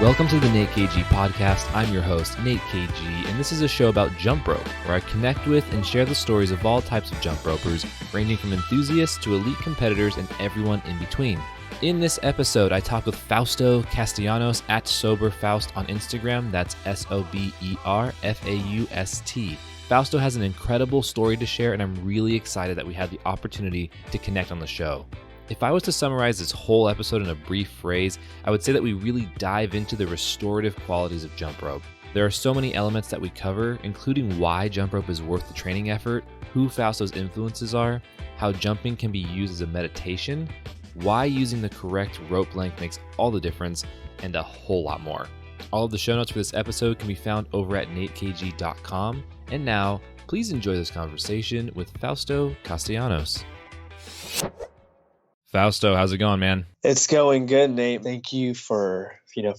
Welcome to the Nate KG podcast. I'm your host, Nate KG, and this is a show about jump rope, where I connect with and share the stories of all types of jump ropers, ranging from enthusiasts to elite competitors and everyone in between. In this episode, I talk with Fausto Castellanos at SoberFaust on Instagram. That's SoberFaust. Fausto has an incredible story to share, and I'm really excited that we had the opportunity to connect on the show. If I was to summarize this whole episode in a brief phrase, I would say that we really dive into the restorative qualities of jump rope. There are so many elements that we cover, including why jump rope is worth the training effort, who Fausto's influences are, how jumping can be used as a meditation, why using the correct rope length makes all the difference, and a whole lot more. All of the show notes for this episode can be found over at natekg.com. And now, please enjoy this conversation with Fausto Castellanos. Fausto, how's it going, man? It's going good, Nate. Thank you for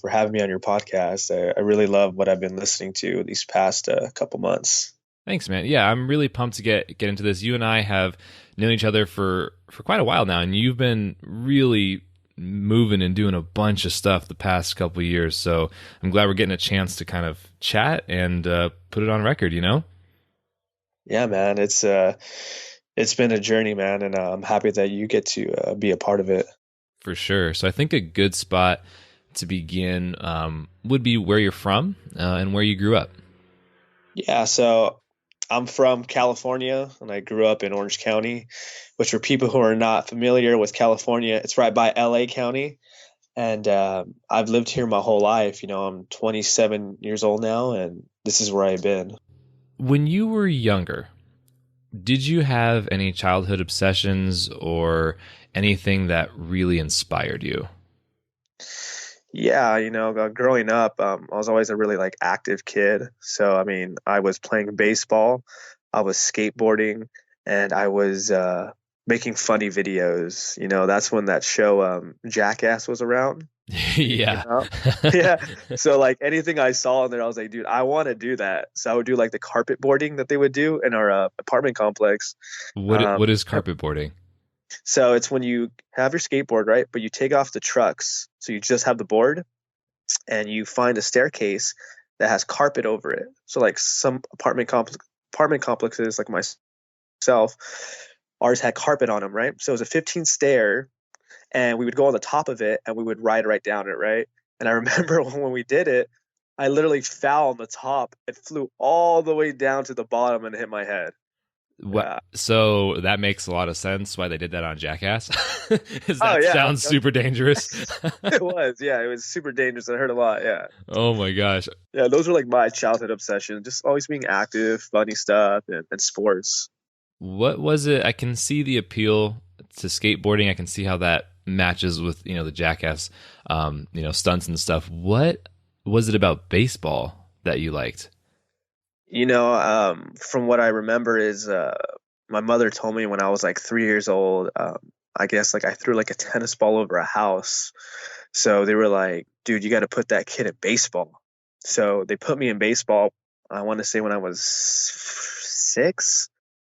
having me on your podcast. I really love what I've been listening to these past couple months. Thanks, man. Yeah, I'm really pumped to get into this. You and I have known each other for quite a while now, and you've been really moving and doing a bunch of stuff the past couple of years. So I'm glad we're getting a chance to kind of chat and put it on record, you know? Yeah, man. It's been a journey, man, and I'm happy that you get to be a part of it. For sure. So I think a good spot to begin would be where you're from and where you grew up. Yeah, so I'm from California, and I grew up in Orange County, which for people who are not familiar with California, it's right by LA County. And I've lived here my whole life. I'm 27 years old now, and this is where I've been. When you were younger, did you have any childhood obsessions or anything that really inspired you? Yeah, growing up, I was always a really active kid. So, I was playing baseball, I was skateboarding, and I was making funny videos. That's when that show Jackass was around. Yeah. Yeah. So anything I saw in there, I was like, dude, I want to do that. So I would do the carpet boarding that they would do in our apartment complex. What is carpet boarding? So it's when you have your skateboard, right? But you take off the trucks. So you just have the board and you find a staircase that has carpet over it. So some apartment complexes like myself, ours had carpet on them, right? So it was a 15 stair. And we would go on the top of it and we would ride right down it, right? And I remember when we did it, I literally fell on the top and flew all the way down to the bottom and hit my head. What? So that makes a lot of sense why they did that on Jackass. Sounds super dangerous. It was, yeah. It was super dangerous. I heard a lot, yeah. Oh my gosh. Yeah, those were my childhood obsession. Just always being active, funny stuff, and sports. What was it? I can see the appeal to skateboarding. I can see how that matches with the Jackass stunts and stuff. What was it about baseball that you liked? From what I remember is my mother told me when I was 3 years old, I guess I threw a tennis ball over a house. So they were like, dude, you got to put that kid in baseball. So they put me in baseball, I want to say when I was 6.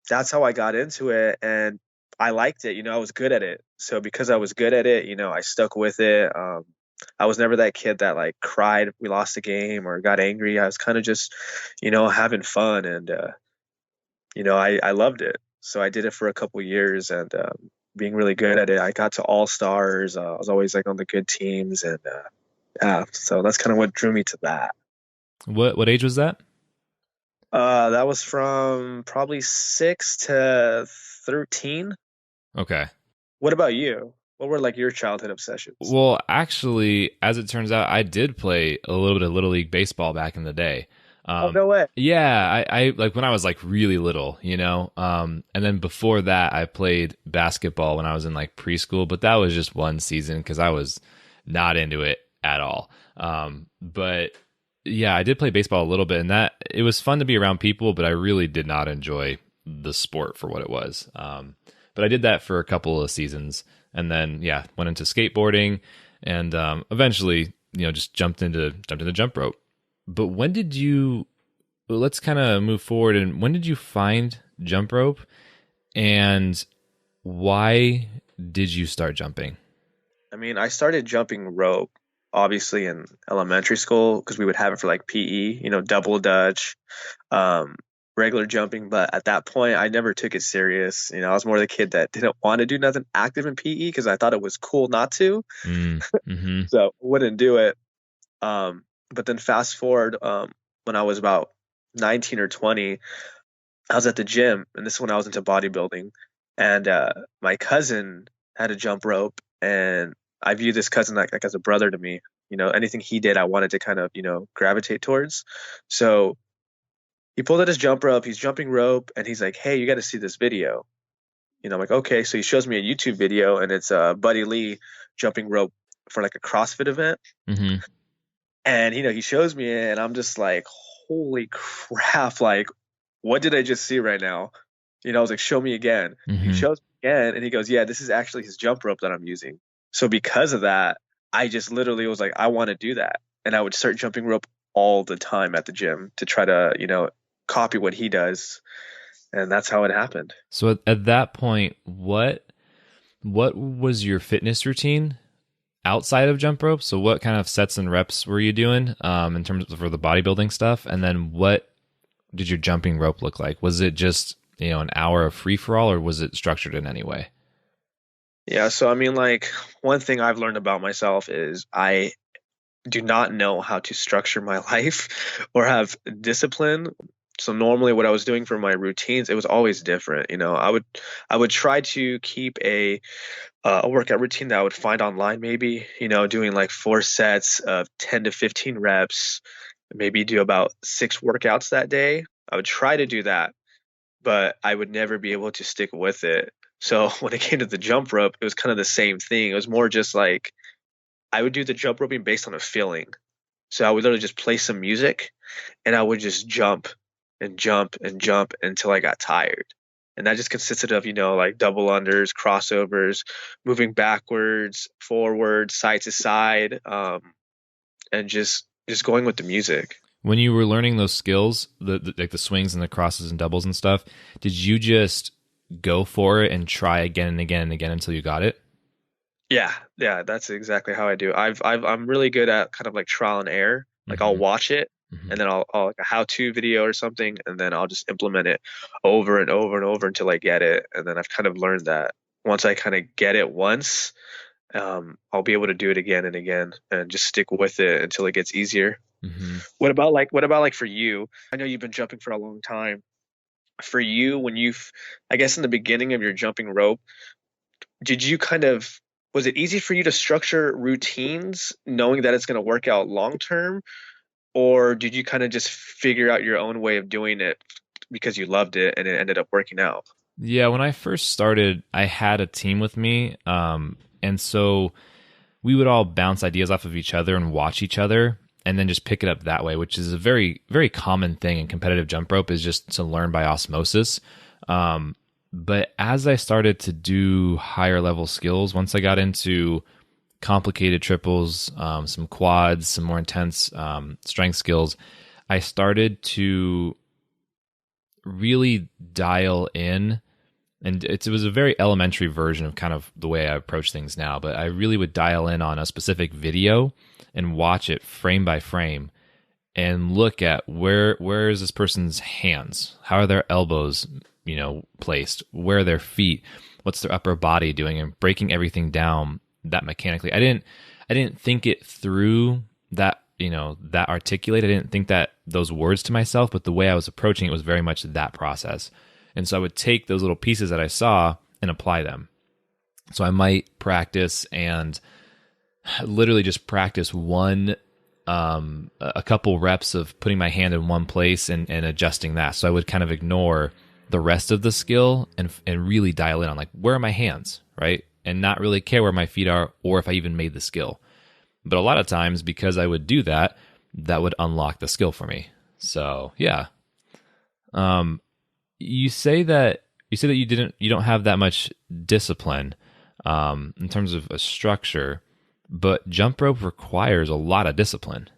That's how I got into it. And I liked it. I was good at it. So because I was good at it, I stuck with it. I was never that kid that cried if we lost a game or got angry. I was kind of just, having fun, and I loved it. So I did it for a couple years, and being really good at it. I got to all-stars. I was always on the good teams, and so that's kind of what drew me to that. What age was that? That was from probably 6 to 13. Okay. What about you? What were your childhood obsessions? Well, actually, as it turns out, I did play a little bit of Little League baseball back in the day. Oh, no way. Yeah, I when I was really little, and then before that, I played basketball when I was in preschool, but that was just one season because I was not into it at all. But yeah, I did play baseball a little bit, and that it was fun to be around people, but I really did not enjoy the sport for what it was. But I did that for a couple of seasons, and then went into skateboarding, and eventually just jumped into jump rope. But when did you? Let's kind of move forward. And when did you find jump rope, and why did you start jumping? I started jumping rope obviously in elementary school because we would have it for like PE, double dutch, um, regular jumping. But at that point, I never took it serious. I was more the kid that didn't want to do nothing active in PE because I thought it was cool not to. Mm, mm-hmm. So wouldn't do it. But then fast forward, when I was about 19 or 20, I was at the gym, and this is when I was into bodybuilding, and my cousin had a jump rope, and I view this cousin like as a brother to me. Anything he did, I wanted to kind of gravitate towards. So he pulled out his jump rope, he's jumping rope, and he's like, "Hey, you got to see this video." I'm like, "Okay." So he shows me a YouTube video, and it's Buddy Lee jumping rope for like a CrossFit event. Mm-hmm. And he shows me it, and I'm just like, holy crap, like, what did I just see right now? I was like, show me again. He Mm-hmm. shows me again, and he goes, yeah, this is actually his jump rope that I'm using. So because of that, I just literally was like, I want to do that. And I would start jumping rope all the time at the gym to try to, copy what he does. And that's how it happened. So at that point, what was your fitness routine outside of jump rope? So what kind of sets and reps were you doing in terms of for the bodybuilding stuff? And then what did your jumping rope look like? Was it just, an hour of free for all, or was it structured in any way? Yeah. So, I mean, like, one thing I've learned about myself is I do not know how to structure my life or have discipline. So normally what I was doing for my routines, it was always different. I would try to keep a workout routine that I would find online, maybe, doing like 4 sets of 10 to 15 reps, maybe do about 6 workouts that day. I would try to do that, but I would never be able to stick with it. So when it came to the jump rope, it was kind of the same thing. It was more just like I would do the jump roping based on a feeling. So I would literally just play some music and I would just jump and jump and jump until I got tired. And that just consisted of, like double unders, crossovers, moving backwards, forward, side to side, and just going with the music. When you were learning those skills, like the swings and the crosses and doubles and stuff, did you just go for it and try again and again and again until you got it? Yeah, yeah, that's exactly how I do. I'm really good at kind of like trial and error. Like I'll Mm-hmm. watch it Mm-hmm. and then I'll like a how-to video or something, and then I'll just implement it over and over and over until I get it. And then I've kind of learned that once I kind of get it once, I'll be able to do it again and again and just stick with it until it gets easier. Mm-hmm. What about like for you? I know you've been jumping for a long time. For you, I guess in the beginning of your jumping rope, did you kind of was it easy for you to structure routines knowing that it's going to work out long term, or did you kind of just figure out your own way of doing it because you loved it and it ended up working out? Yeah, when I first started, I had a team with me, and so we would all bounce ideas off of each other and watch each other, and then just pick it up that way, which is a very, very common thing in competitive jump rope, is just to learn by osmosis. But as I started to do higher level skills, once I got into complicated triples, some quads, some more intense strength skills, I started to really dial in. And it was a very elementary version of kind of the way I approach things now, but I really would dial in on a specific video and watch it frame by frame and look at where is this person's hands? How are their elbows, placed? Where are their feet? What's their upper body doing? And breaking everything down that mechanically. I didn't think it through that, that articulate. I didn't think that those words to myself, but the way I was approaching it was very much that process. And so I would take those little pieces that I saw and apply them. So I might practice and literally just practice a couple reps of putting my hand in one place and adjusting that. So I would kind of ignore the rest of the skill and really dial in on like, where are my hands, right? And not really care where my feet are or if I even made the skill. But a lot of times, because I would do that, that would unlock the skill for me. So yeah. You say that you don't have that much discipline in terms of a structure, but jump rope requires a lot of discipline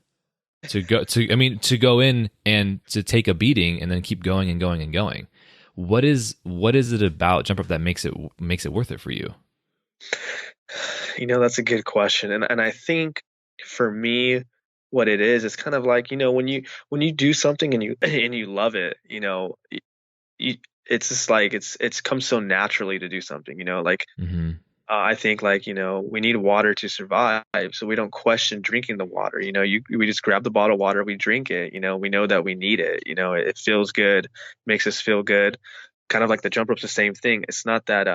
to go in and to take a beating and then keep going and going and going. What is it about jump rope that makes it worth it for you? That's a good question. And I think For me, what it is, it's kind of like, when you do something and you and you love it, you, it's just like it's comes so naturally to do something, like Hmm. I think like, we need water to survive, so we don't question drinking the water. We just grab the bottle of water, we drink it, we know that we need it, it feels good, makes us feel good. Kind of like the jump rope's the same thing. It's not that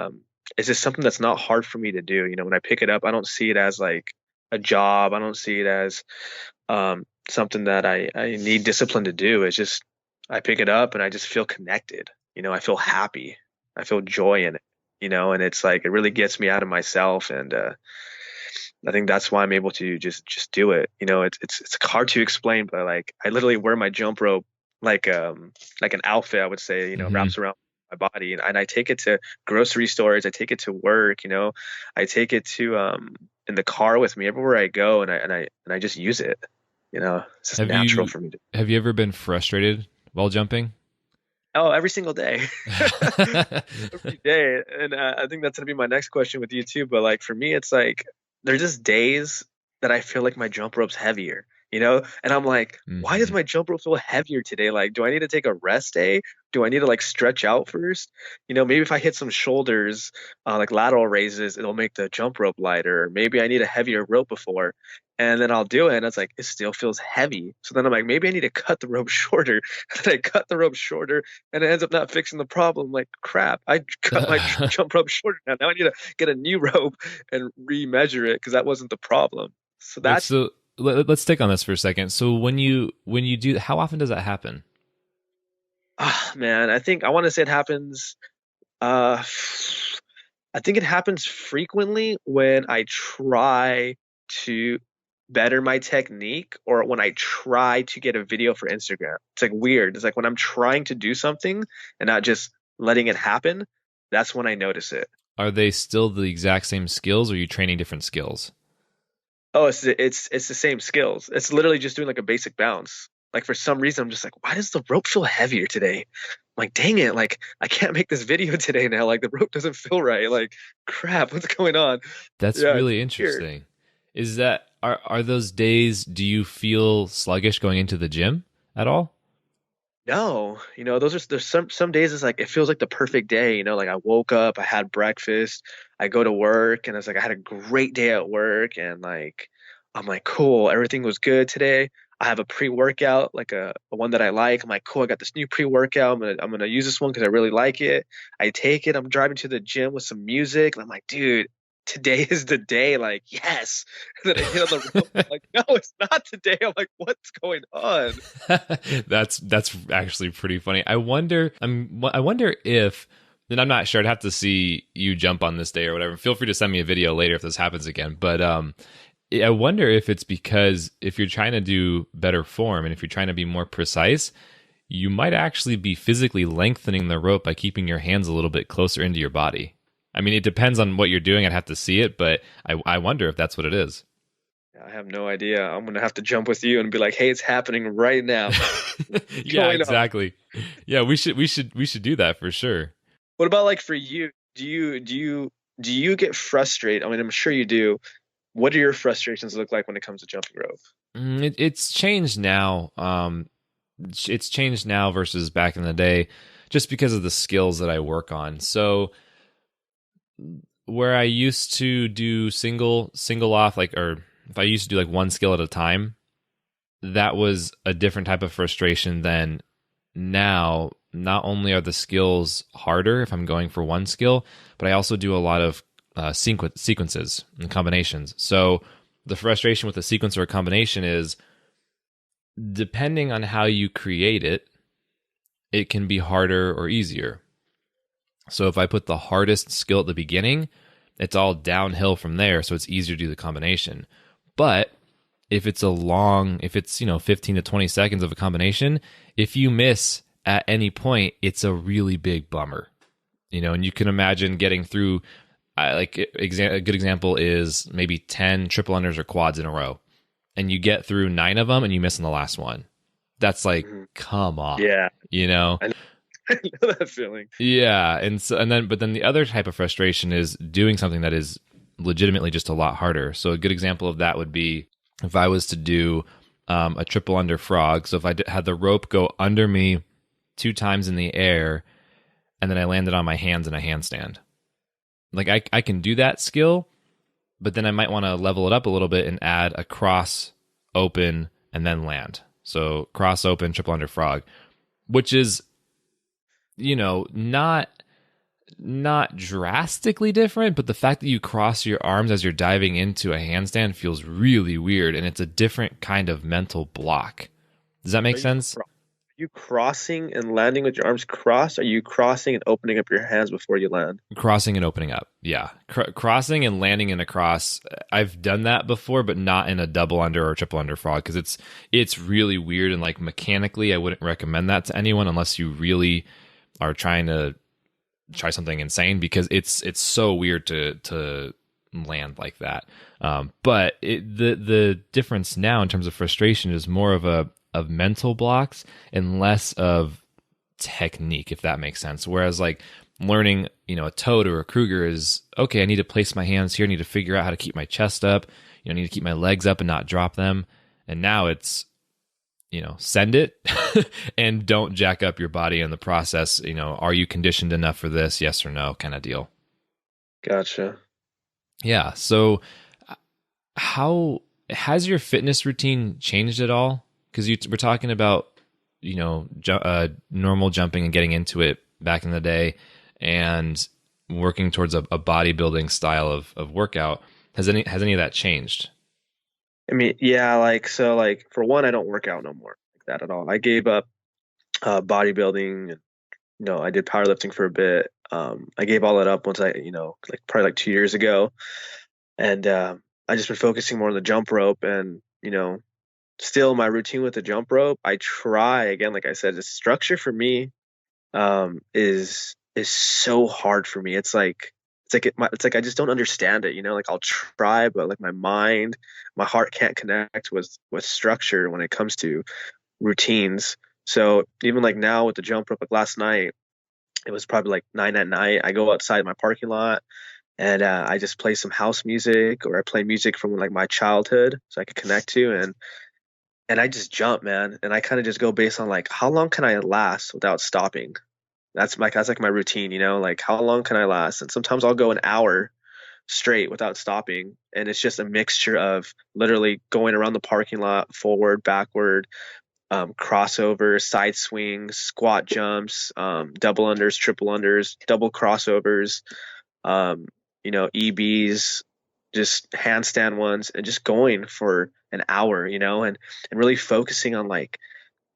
it's just something that's not hard for me to do. When I pick it up, I don't see it as like a job. I don't see it as something that I need discipline to do. It's just I pick it up and I just feel connected. I feel happy. I feel joy in it. And it's like it really gets me out of myself, and I think that's why I'm able to just do it. It's hard to explain, but like I literally wear my jump rope like an outfit, I would say, Hmm. wraps around my body, and I take it to grocery stores, I take it to work, I take it to in the car with me everywhere I go, and I just use it. It's just Have natural you for me to. have you ever been frustrated while jumping? Oh, every single day. Every day. And I think that's gonna be my next question with you too. But like for me, it's like there's just days that I feel like my jump rope's heavier, And I'm like, why does Hmm. my jump rope feel heavier today? Like, do I need to take a rest day? Do I need to like stretch out first? Maybe if I hit some shoulders, like lateral raises, it'll make the jump rope lighter. Maybe I need a heavier rope before. And then I'll do it, and it's like it still feels heavy. So then I'm like, maybe I need to cut the rope shorter. And then I cut the rope shorter, and it ends up not fixing the problem. Like crap, I cut my jump rope shorter now. Now I need to get a new rope and remeasure it because that wasn't the problem. So Wait, that's so let's stick on this for a second. So when you do, how often does that happen? man. I think I want to say it happens. Uh, I think it happens frequently when I try to better my technique or when I try to get a video for Instagram. It's like weird. It's like when I'm trying to do something and not just letting it happen, that's when I notice it. Are they still the exact same skills, or are you training different skills? Oh, it's the same skills. It's literally just doing like a basic bounce. Like for some reason, I'm just like, why does the rope feel heavier today? I'm like, dang it! Like I can't make this video today now. Like the rope doesn't feel right. Like crap, what's going on? That's Yeah, it's really weird. interesting. Is that are those days, do you feel sluggish going into the gym at all? No, there's some days it's like it feels like the perfect day. Like I woke up, I had breakfast, I go to work, and it's like I had a great day at work, and like I'm like cool, everything was good today. I have a pre-workout, like a one that I like. I'm like cool, I got this new pre-workout. I'm gonna use this one because I really like it. I take it. I'm driving to the gym with some music, and I'm like, dude, today is the day. Like yes. And then I get on the rope. I'm like, no, it's not today. I'm like, what's going on? That's actually pretty funny. I wonder if, and I'm not sure. I'd have to see you jump on this day or whatever. Feel free to send me a video later if this happens again. But I wonder if it's because if you're trying to do better form and if you're trying to be more precise, you might actually be physically lengthening the rope by keeping your hands a little bit closer into your body. I mean, it depends on what you're doing. I'd have to see it, but I wonder if that's what it is. I have no idea. I'm gonna have to jump with you and be like, "Hey, it's happening right now. What's Yeah, going on?" exactly. Yeah, we should do that for sure. What about like for you? Do you get frustrated? I mean, I'm sure you do. What do your frustrations look like when it comes to jumping rope? It's changed now. It's changed now versus back in the day, just because of the skills that I work on. So where I used to do single off, like, or if I used to do like one skill at a time, that was a different type of frustration than now. Not only are the skills harder if I'm going for one skill, but I also do a lot of sequences and combinations. So the frustration with a sequence or a combination is, depending on how you create it, it can be harder or easier. So if I put the hardest skill at the beginning, it's all downhill from there, so it's easier to do the combination. But if it's 15 to 20 seconds of a combination, if you miss at any point, it's a really big bummer. And you can imagine getting through, a good example is maybe 10 triple unders or quads in a row, and you get through 9 of them and you miss on the last one. That's like, Mhm. come on, Yeah, you know? I know, I know that feeling. Yeah. But then the other type of frustration is doing something that is legitimately just a lot harder. So a good example of that would be if I was to do a triple under frog, so if had the rope go under me 2 times in the air, and then I landed on my hands in a handstand. Like I can do that skill, but then I might want to level it up a little bit and add a cross open and then land. So cross open, triple under frog, which is, not drastically different, but the fact that you cross your arms as you're diving into a handstand feels really weird, and it's a different kind of mental block. Does that make Are you sense? are you crossing and landing with your arms crossed? Are you crossing and opening up your hands before you land? Crossing and opening up. Yeah. Crossing and landing in a cross. I've done that before, but not in a double under or triple under frog, because it's really weird, and like mechanically I wouldn't recommend that to anyone unless you really are trying to try something insane, because it's so weird to land like that. But the difference now in terms of frustration is more of mental blocks and less of technique, if that makes sense. Whereas like learning, a toad or a Kruger is okay. I need to place my hands here. I need to figure out how to keep my chest up. I need to keep my legs up and not drop them. And now it's, send it and don't jack up your body in the process. Are you conditioned enough for this? Yes or no, kind of deal. Gotcha. Yeah. So how has your fitness routine changed at all? Because we're talking about, normal jumping and getting into it back in the day, and working towards a bodybuilding style of workout. Has any of that changed? I mean, yeah, like so like for one, I don't work out no more like that at all. I gave up bodybuilding and I did powerlifting for a bit. I gave all that up once like probably like 2 years ago. And I just been focusing more on the jump rope and, still my routine with the jump rope. I try again, like I said, the structure for me is so hard for me. It's like I just don't understand it. Like I'll try, but like my heart can't connect with structure when it comes to routines. So even like now with the jump rope, like last night, it was probably like 9 at night. I go outside my parking lot and I just play some house music or I play music from like my childhood so I could connect to and I just jump, man. And I kind of just go based on like how long can I last without stopping. That's like my routine, like how long can I last? And sometimes I'll go an hour straight without stopping. And it's just a mixture of literally going around the parking lot, forward, backward, crossovers, side swings, squat jumps, double unders, triple unders, double crossovers, EBs, just handstand ones, and just going for an hour, and really focusing on like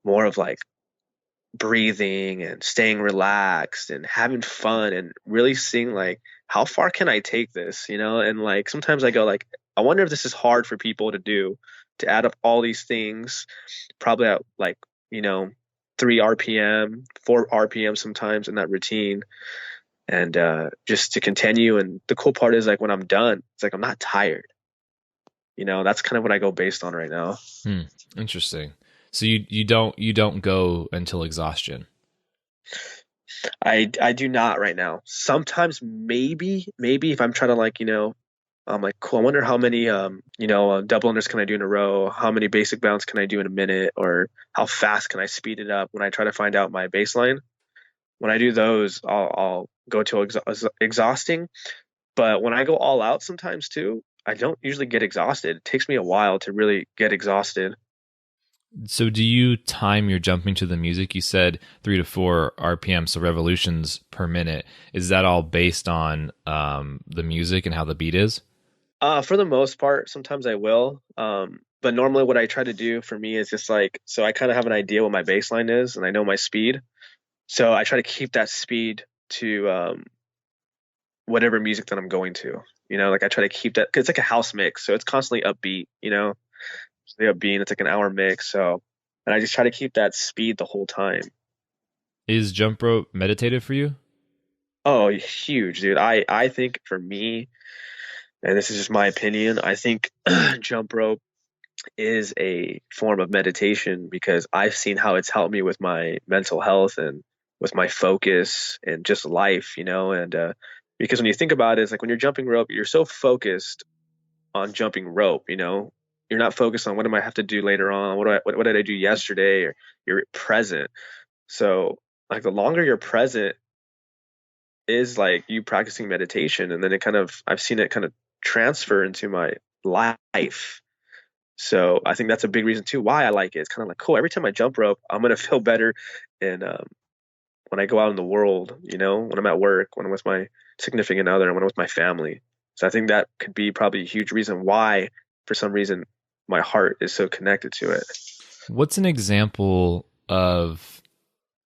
more of like breathing and staying relaxed and having fun and really seeing like how far can I take this, and like sometimes I go like I wonder if this is hard for people to do, to add up all these things probably at like, 3 RPM, 4 RPM sometimes in that routine. And just to continue. And the cool part is like when I'm done, it's like I'm not tired. That's kind of what I go based on right now. Hmm. Interesting. So you don't go until exhaustion. I do not right now. Sometimes maybe if I'm trying to like, I'm like, cool, I wonder how many double unders can I do in a row? How many basic bounds can I do in a minute? Or how fast can I speed it up when I try to find out my baseline? When I do those, I'll go to exhausting. But when I go all out sometimes too, I don't usually get exhausted. It takes me a while to really get exhausted. So do you time your jumping to the music? You said 3 to 4 RPM, so revolutions per minute. Is that all based on the music and how the beat is? For the most part, sometimes I will. But normally what I try to do for me is just like, so I kind of have an idea what my baseline is and I know my speed. So I try to keep that speed to whatever music that I'm going to. Like I try to keep that because it's like a house mix, so it's constantly upbeat. It's the upbeat. It's like an hour mix, so and I just try to keep that speed the whole time. Is jump rope meditative for you? Oh, huge, dude. I think for me, and this is just my opinion, I think jump rope is a form of meditation because I've seen how it's helped me with my mental health and with my focus and just life, and because when you think about it, it's like when you're jumping rope, you're so focused on jumping rope, You're not focused on what am I have to do later on, what did I do yesterday, or you're present. So like the longer you're present is like you practicing meditation, and then it kind of I've seen it kind of transfer into my life. So I think that's a big reason too why I like it. It's kind of like cool. Every time I jump rope, I'm gonna feel better, and when I go out in the world, when I'm at work, when I'm with my significant other, and when I'm with my family. So I think that could be probably a huge reason why, for some reason, my heart is so connected to it. What's an example of,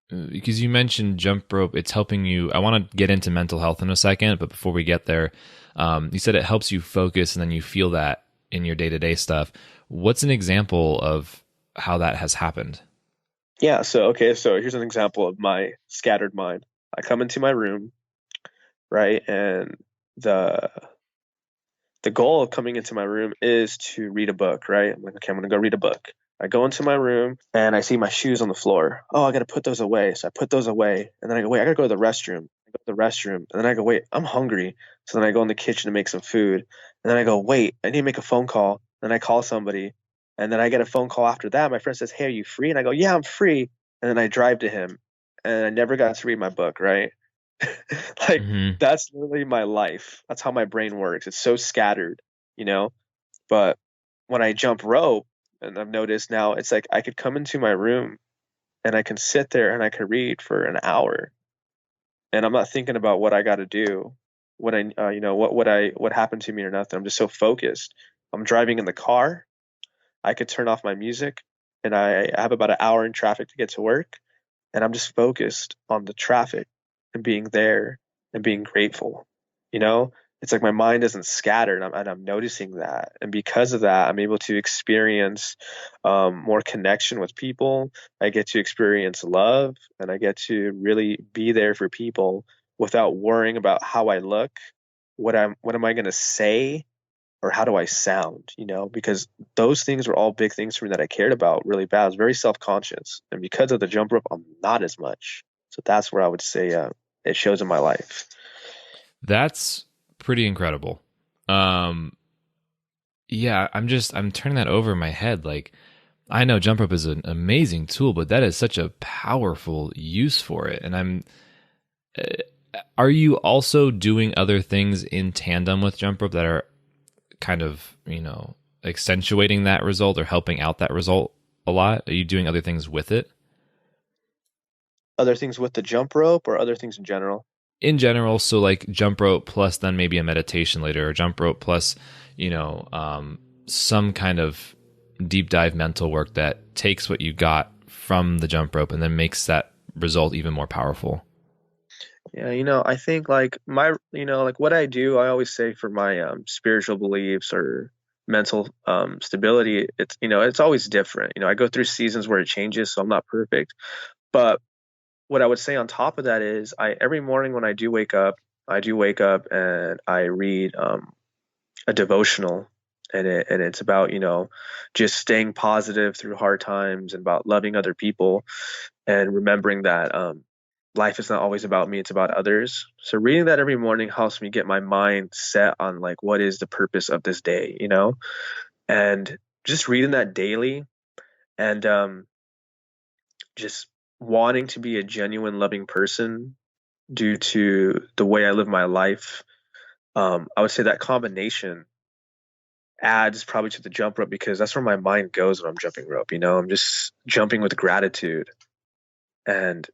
because you mentioned jump rope, it's helping you. I want to get into mental health in a second, but before we get there, you said it helps you focus and then you feel that in your day-to-day stuff. What's an example of how that has happened? Yeah. So okay. So here's an example of my scattered mind. I come into my room, right, and the the goal of coming into my room is to read a book, right? I'm like, okay, I'm gonna go read a book. I go into my room and I see my shoes on the floor. Oh, I gotta put those away. So I put those away, and then I go, wait, I gotta go to the restroom. I go to the restroom, and then I go, wait, I'm hungry. So then I go in the kitchen to make some food, and then I go, wait, I need to make a phone call. Then I call somebody, and then I get a phone call after that. My friend says, hey, are you free? And I go, yeah, I'm free. And then I drive to him, and I never got to read my book, right? Like Hmm. that's literally my life. That's how my brain works. It's so scattered, you know? But when I jump rope, and I've noticed now, it's like I could come into my room and I can sit there and I could read for an hour, and I'm not thinking about what I got to do, what happened to me or nothing. I'm just so focused. I'm driving in the car. I could turn off my music, and I have about an hour in traffic to get to work, and I'm just focused on the traffic and being there and being grateful. You know, it's like my mind isn't scattered, and I'm noticing that, and because of that, I'm able to experience more connection with people. I get to experience love, and I get to really be there for people without worrying about how I look, what am I going to say, or how do I sound, because those things were all big things for me that I cared about really bad. I was very self-conscious. And because of the jump rope, I'm not as much. So that's where I would say it shows in my life. That's pretty incredible. Um, yeah, I'm turning that over in my head. Like, I know jump rope is an amazing tool, but that is such a powerful use for it. And are you also doing other things in tandem with jump rope that are kind of, accentuating that result or helping out that result a lot? Are you doing other things with it? Other things with the jump rope or other things in general? In general, so like jump rope plus then maybe a meditation later, or jump rope plus, some kind of deep dive mental work that takes what you got from the jump rope and then makes that result even more powerful. Yeah, I think like like what I do, I always say for my spiritual beliefs or mental stability, it's always different. I go through seasons where it changes, so I'm not perfect. But what I would say on top of that is I every morning when I do wake up and I read a devotional, and it's about, just staying positive through hard times and about loving other people and remembering that life is not always about me, it's about others. So reading that every morning helps me get my mind set on like what is the purpose of this day, And just reading that daily, and just wanting to be a genuine loving person due to the way I live my life. I would say that combination adds probably to the jump rope because that's where my mind goes when I'm jumping rope. I'm just jumping with gratitude, and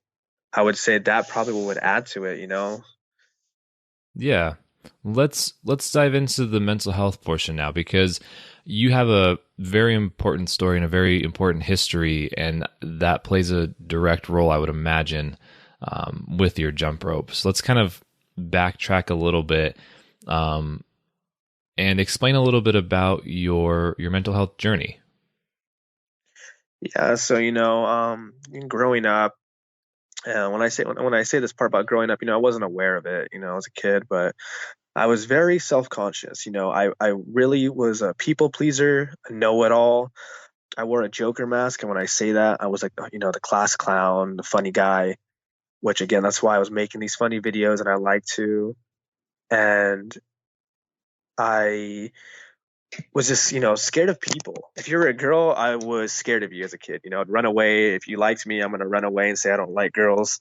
I would say that probably would add to it. Yeah. Let's dive into the mental health portion now, because you have a very important story and a very important history, and that plays a direct role, I would imagine, with your jump rope. So let's kind of backtrack a little bit, um, and explain a little bit about your mental health journey. Yeah. So growing up, when I say this part about growing up, I wasn't aware of it. I was a kid, but I was very self-conscious. I really was a people pleaser, a know-it-all. I wore a Joker mask, and when I say that, I was like, the class clown, the funny guy, which again, that's why I was making these funny videos, and I like to. And I was just, scared of people. If you were a girl, I was scared of you as a kid. I'd run away. If you liked me, I'm going to run away and say I don't like girls.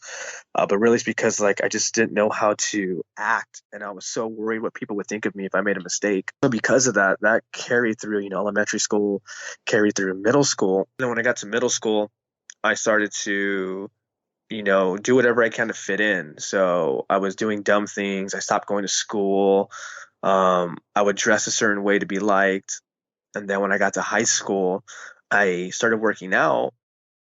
But really, it's because like I just didn't know how to act. And I was so worried what people would think of me if I made a mistake. So because of that, that carried through, elementary school, carried through middle school. And then when I got to middle school, I started to do whatever I can to fit in. So I was doing dumb things. I stopped going to school. I would dress a certain way to be liked. And then when I got to high school, I started working out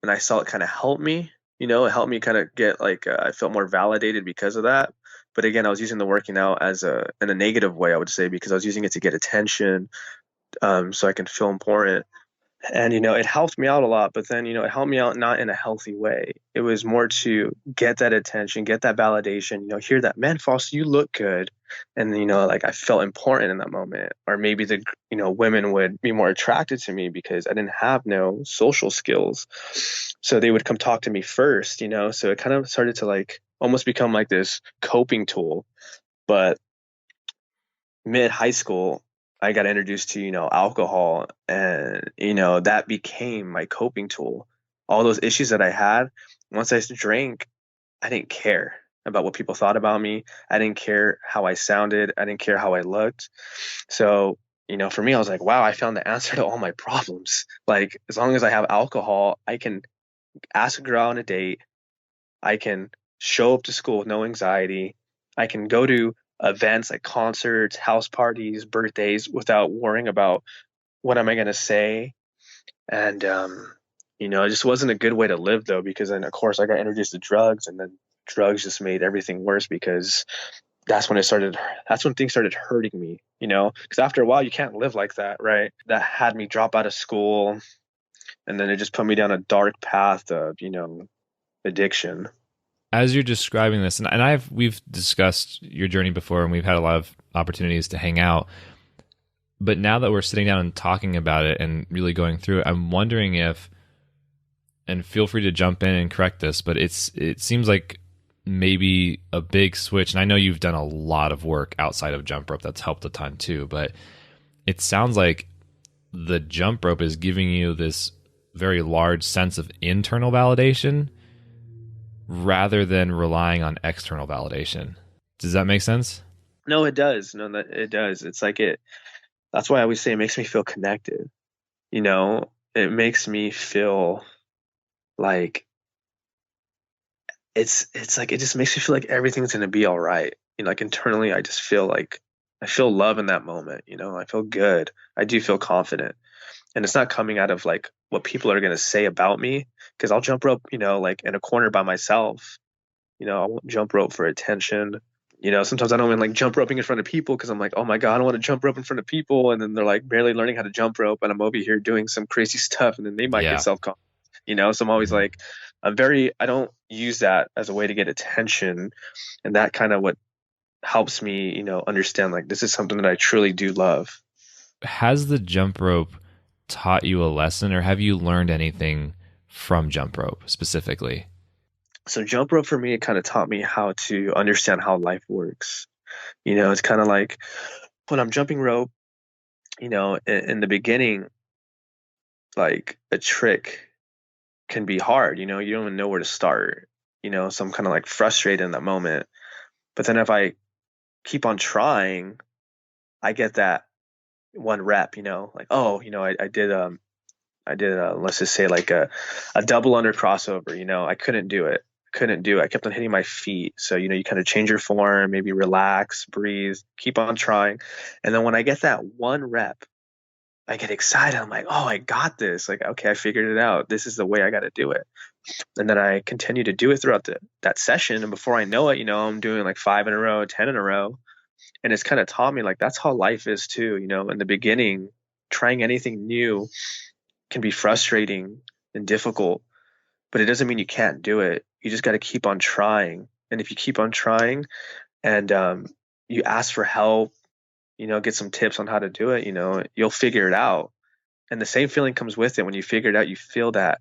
and I saw it kind of help me. It helped me kind of get like, I felt more validated because of that. But again, I was using the working out as in a negative way, I would say, because I was using it to get attention, so I can feel important. And it helped me out a lot, but then it helped me out not in a healthy way. It was more to get that attention, get that validation, hear that, man, Fausto, you look good. And like I felt important in that moment. Or maybe the women would be more attracted to me because I didn't have no social skills, so they would come talk to me first. So it kind of started to like almost become like this coping tool. But mid high school, I got introduced to, alcohol, and, that became my coping tool. All those issues that I had, once I drank, I didn't care about what people thought about me. I didn't care how I sounded. I didn't care how I looked. So, for me, I was like, wow, I found the answer to all my problems. Like, as long as I have alcohol, I can ask a girl on a date. I can show up to school with no anxiety. I can go to events like concerts, house parties, birthdays without worrying about what am I going to say. And, it just wasn't a good way to live though, because then of course I got introduced to drugs, and then drugs just made everything worse because that's when things started hurting me, because after a while you can't live like that, right? That had me drop out of school, and then it just put me down a dark path of, addiction. As you're describing this, and we've discussed your journey before, and we've had a lot of opportunities to hang out. But now that we're sitting down and talking about it and really going through it, I'm wondering if, and feel free to jump in and correct this, but it seems like maybe a big switch. And I know you've done a lot of work outside of jump rope that's helped a ton too, but it sounds like the jump rope is giving you this very large sense of internal validation rather than relying on external validation. Does that make sense? No, it does. No, that it does. It's like that's why I always say it makes me feel connected. It makes me feel like it's like it just makes me feel like everything's gonna be all right. Like internally I just feel like I feel love in that moment, I feel good. I do feel confident. And it's not coming out of like what people are gonna say about me, because I'll jump rope, like in a corner by myself. I won't jump rope for attention. Sometimes I don't even like jump roping in front of people because I'm like, oh my God, I don't want to jump rope in front of people. And then they're like barely learning how to jump rope, and I'm over here doing some crazy stuff, and then they might get Yeah. self-conscious. So I'm always like, I don't use that as a way to get attention. And that kind of what helps me, understand like this is something that I truly do love. Has the jump rope taught you a lesson, or have you learned anything from jump rope specifically? So jump rope for me, it kind of taught me how to understand how life works. It's kind of like when I'm jumping rope, in the beginning, like a trick can be hard. You don't even know where to start. So I'm kind of like frustrated in that moment. But then if I keep on trying, I get that one rep. Like, oh, I did let's just say like a double under crossover. I couldn't do it. I kept on hitting my feet. So you kind of change your form, maybe relax, breathe, keep on trying, and then when I get that one rep, I get excited. I'm like, oh, I got this. Like, okay, I figured it out. This is the way I got to do it. And then I continue to do it throughout that session. And before I know it, I'm doing like 5 in a row, 10 in a row. And it's kind of taught me like that's how life is too. In the beginning, trying anything new can be frustrating and difficult, but it doesn't mean you can't do it. You just got to keep on trying. And if you keep on trying and you ask for help, get some tips on how to do it, you'll figure it out. And the same feeling comes with it. When you figure it out, you feel that,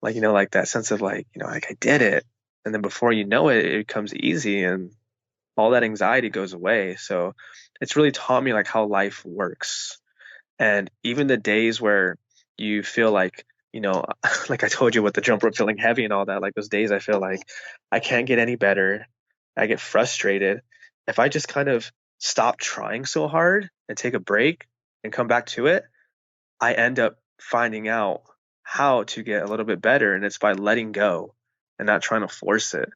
like, like that sense of like, like I did it. And then before you know it, it becomes easy and all that anxiety goes away. So it's really taught me like how life works. And even the days where you feel like, like I told you with the jump rope feeling heavy and all that, like those days I feel like I can't get any better. I get frustrated. If I just kind of stop trying so hard and take a break and come back to it, I end up finding out how to get a little bit better. And it's by letting go and not trying to force it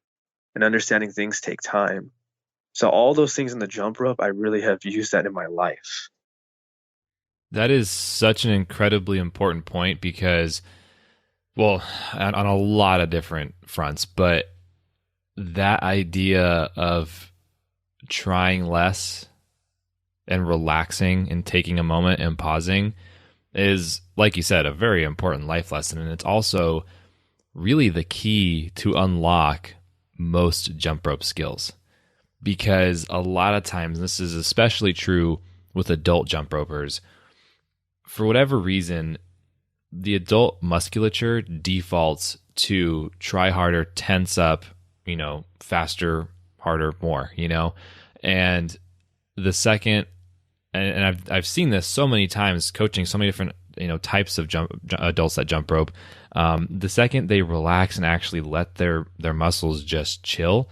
and understanding things take time. So all those things in the jump rope, I really have used that in my life. That is such an incredibly important point because, well, on a lot of different fronts, but that idea of trying less and relaxing and taking a moment and pausing is, like you said, a very important life lesson. And it's also really the key to unlock most jump rope skills. Because a lot of times, and this is especially true with adult jump ropers, for whatever reason, the adult musculature defaults to try harder, tense up, faster, harder, more, and the second, and I've seen this so many times coaching so many different types of adults that jump rope. The second they relax and actually let their muscles just chill,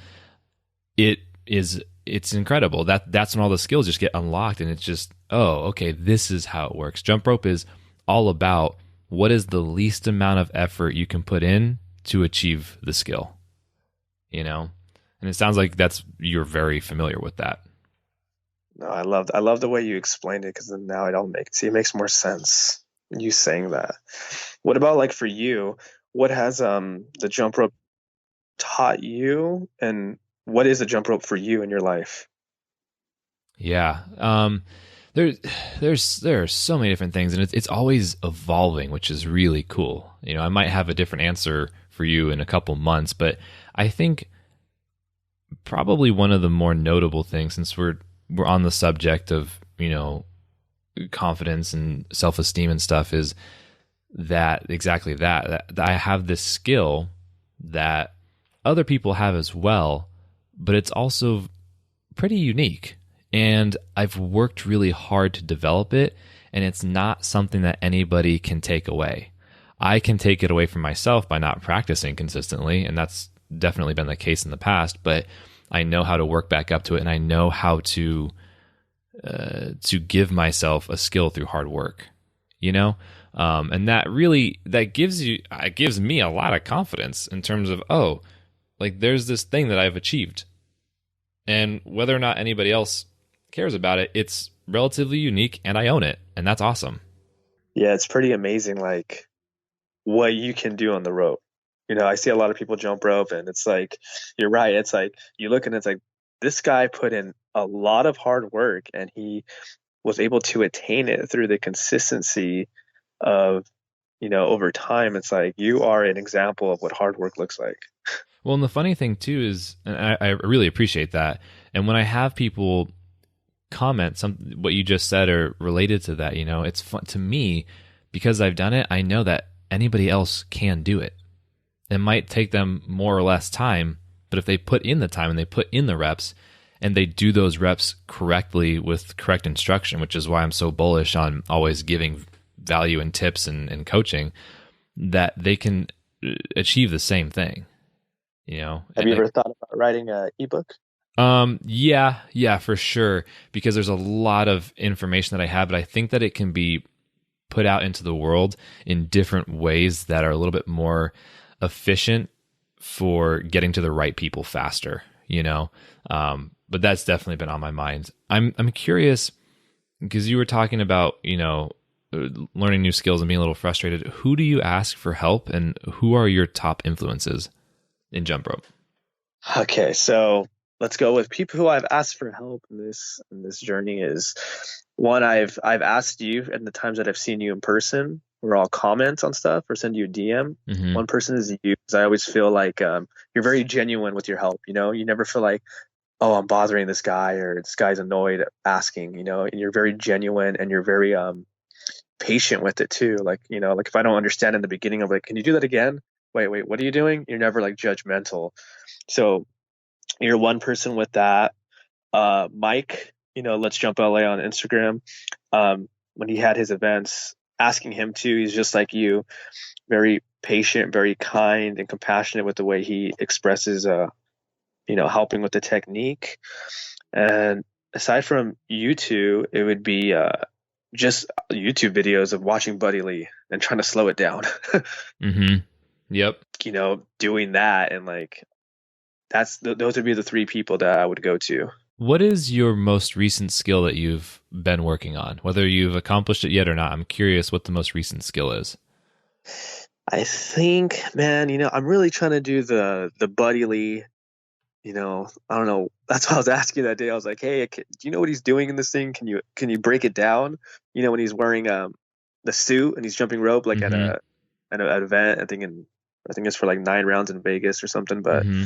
it's incredible. That's when all the skills just get unlocked, and it's just, oh, okay, this is how it works. Jump rope is all about what is the least amount of effort you can put in to achieve the skill, and it sounds like you're very familiar with that. No, I love the way you explained it because then now it makes more sense you saying that. What about like for you? What has the jump rope taught you, and what is a jump rope for you in your life? Yeah. There, there are so many different things, and it's always evolving, which is really cool. I might have a different answer for you in a couple months, but I think probably one of the more notable things, since we're on the subject of confidence and self-esteem and stuff, is that exactly that I have this skill that other people have as well, but it's also pretty unique. And I've worked really hard to develop it, and it's not something that anybody can take away. I can take it away from myself by not practicing consistently, and that's definitely been the case in the past, but I know how to work back up to it, and I know how to give myself a skill through hard work, and that gives me a lot of confidence in terms of, oh, like there's this thing that I've achieved, and whether or not anybody else cares about it, it's relatively unique, and I own it, and that's awesome. Yeah, it's pretty amazing, like what you can do on the rope. I see a lot of people jump rope, and it's like, you're right. It's like you look and it's like this guy put in a lot of hard work, and he was able to attain it through the consistency of, over time. It's like you are an example of what hard work looks like. Well, and the funny thing too is, and I really appreciate that, and when I have people comment what you just said or related to that, it's fun to me because I've done it. I know that anybody else can do it. It might take them more or less time, but if they put in the time and they put in the reps and they do those reps correctly with correct instruction, which is why I'm so bullish on always giving value and tips and coaching, that they can achieve the same thing. Have you ever thought about writing a ebook? Yeah, for sure. Because there's a lot of information that I have, but I think that it can be put out into the world in different ways that are a little bit more efficient for getting to the right people faster. But that's definitely been on my mind. I'm curious because you were talking about, learning new skills and being a little frustrated. Who do you ask for help, and who are your top influences in jump rope? Okay, so let's go with people who I've asked for help in this journey. Is one, I've asked you, and the times that I've seen you in person, where I'll comment on stuff or send you a DM. Mm-hmm. One person is you, because I always feel like you're very genuine with your help. You never feel like, oh, I'm bothering this guy, or this guy's annoyed asking. And you're very genuine, and you're very patient with it too. Like, like if I don't understand in the beginning, I'm like, can you do that again? Wait, what are you doing? You're never like judgmental. So you're one person with that. Mike, let's jump LA on Instagram. when he had his events, asking him too. He's just like you, very patient, very kind and compassionate with the way he expresses, helping with the technique. And aside from you two, it would be just YouTube videos of watching Buddy Lee and trying to slow it down. Mm-hmm. Yep. Doing that, and like those would be the three people that I would go to. What is your most recent skill that you've been working on? Whether you've accomplished it yet or not, I'm curious what the most recent skill is. I think, man, I'm really trying to do the Buddy Lee. I don't know. That's what I was asking that day. I was like, "Hey, do you know what he's doing in this thing? Can you break it down? When he's wearing the suit and he's jumping rope like Mm-hmm. at an event. I think it's for like 9 rounds in Vegas or something. But Mm-hmm.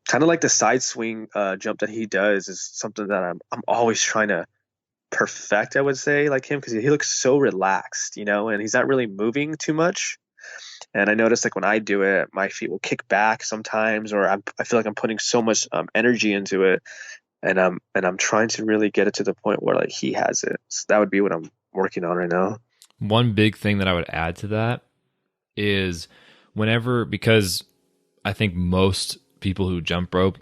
kind of like the side swing jump that he does is something that I'm always trying to perfect. I would say like him because he looks so relaxed, and he's not really moving too much. And I notice like when I do it, my feet will kick back sometimes, or I feel like I'm putting so much energy into it, and I'm trying to really get it to the point where like he has it. So that would be what I'm working on right now. One big thing that I would add to that is because I think most people who jump rope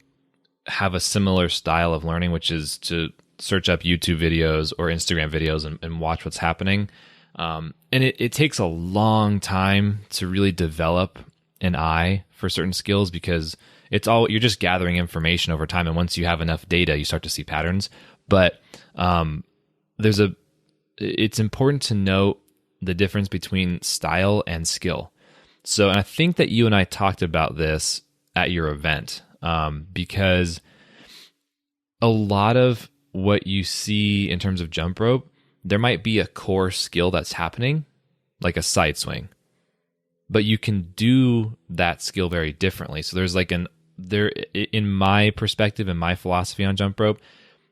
have a similar style of learning, which is to search up YouTube videos or Instagram videos and watch what's happening. And it takes a long time to really develop an eye for certain skills because you're just gathering information over time. And once you have enough data, you start to see patterns. But it's important to note the difference between style and skill. So, and I think that you and I talked about this at your event, because a lot of what you see in terms of jump rope, there might be a core skill that's happening, like a side swing, but you can do that skill very differently. So there's in my perspective and my philosophy on jump rope,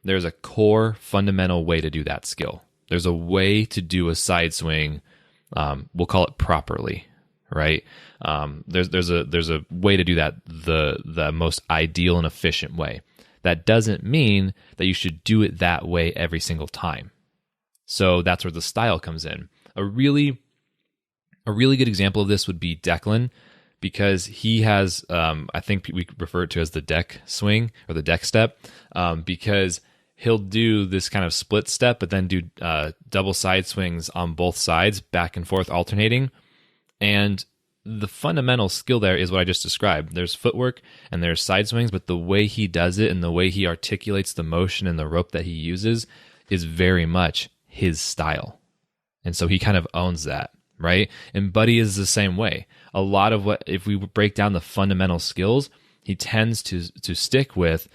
there's a core fundamental way to do that skill. There's a way to do a side swing. We'll call it properly, right? There's a way to do that the most ideal and efficient way. That doesn't mean that you should do it that way every single time. So that's where the style comes in. A really good example of this would be Declan, because he has, I think we refer to it as the deck swing or the deck step, because he'll do this kind of split step, but then do double side swings on both sides, back and forth alternating. And the fundamental skill there is what I just described. There's footwork and there's side swings, but the way he does it and the way he articulates the motion and the rope that he uses is very much his style. And so he kind of owns that, right? And Buddy is the same way. A lot of if we break down the fundamental skills, he tends to stick with